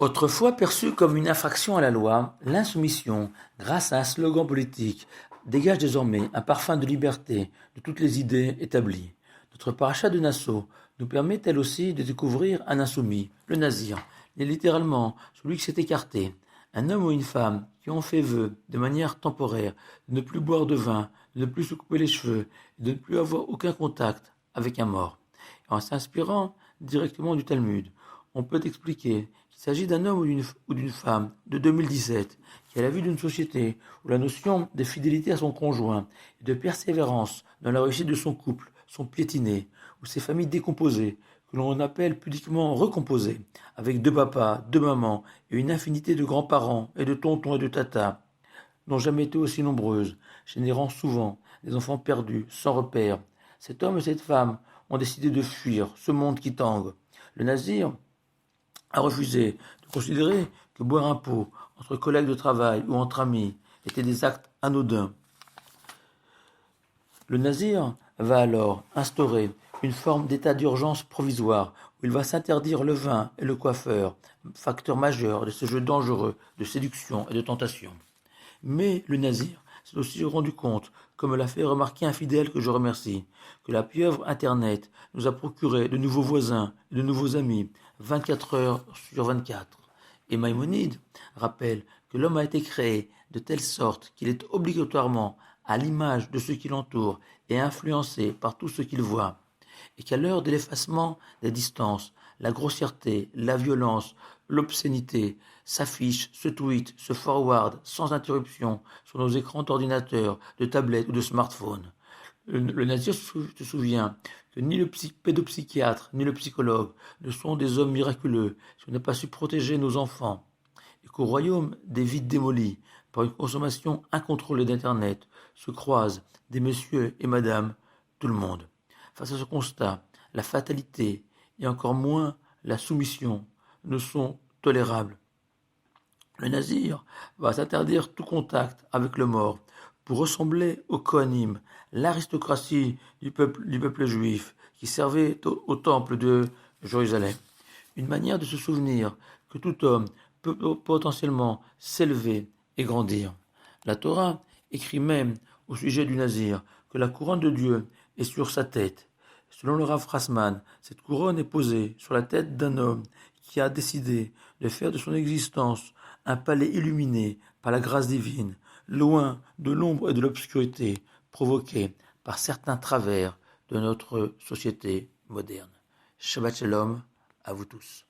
Autrefois perçue comme une infraction à la loi, l'insoumission, grâce à un slogan politique, dégage désormais un parfum de liberté de toutes les idées établies. Notre paracha de Nassau nous permet elle aussi de découvrir un insoumis, le nazir, et littéralement celui qui s'est écarté, un homme ou une femme qui ont fait vœu, de manière temporaire, de ne plus boire de vin, de ne plus se couper les cheveux, et de ne plus avoir aucun contact avec un mort. En s'inspirant directement du Talmud, on peut expliquer qu'il s'agit d'un homme ou d'une femme de 2017 qui, à la vue d'une société où la notion de fidélité à son conjoint et de persévérance dans la réussite de son couple sont piétinées, où ces familles décomposées, que l'on appelle pudiquement recomposées, avec deux papas, deux mamans et une infinité de grands-parents et de tontons et de tatas, n'ont jamais été aussi nombreuses, générant souvent des enfants perdus, sans repère. Cet homme et cette femme ont décidé de fuir ce monde qui tangue. Le nazir a refusé de considérer que boire un pot entre collègues de travail ou entre amis était des actes anodins. Le nazir va alors instaurer une forme d'état d'urgence provisoire où il va s'interdire le vin et le coiffeur, facteurs majeurs de ce jeu dangereux de séduction et de tentation. Mais le nazir s'est aussi rendu compte, comme l'a fait remarquer un fidèle que je remercie, que la pieuvre Internet nous a procuré de nouveaux voisins et de nouveaux amis, 24 heures sur 24. Et Maïmonide rappelle que l'homme a été créé de telle sorte qu'il est obligatoirement à l'image de ceux qui l'entourent et influencé par tout ce qu'il voit, et qu'à l'heure de l'effacement des distances, la grossièreté, la violence, l'obscénité s'affichent, se tweetent, se forward sans interruption sur nos écrans d'ordinateur, de tablettes ou de smartphones. Le nazir se souvient que ni le pédopsychiatre ni le psychologue ne sont des hommes miraculeux si on n'a pas su protéger nos enfants, et qu'au royaume des vides démolis par une consommation incontrôlée d'Internet se croisent des messieurs et madame tout le monde. Face à ce constat, la fatalité et encore moins la soumission ne sont tolérables. Le nazir va s'interdire tout contact avec le mort pour ressembler aux Kohanim, l'aristocratie du peuple juif qui servait au temple de Jérusalem. Une manière de se souvenir que tout homme peut potentiellement s'élever et grandir. La Torah écrit même au sujet du nazir que la couronne de Dieu est sur sa tête. Selon le Rav Strassman, cette couronne est posée sur la tête d'un homme qui a décidé de faire de son existence un palais illuminé par la grâce divine, loin de l'ombre et de l'obscurité provoquées par certains travers de notre société moderne. Shabbat Shalom à vous tous.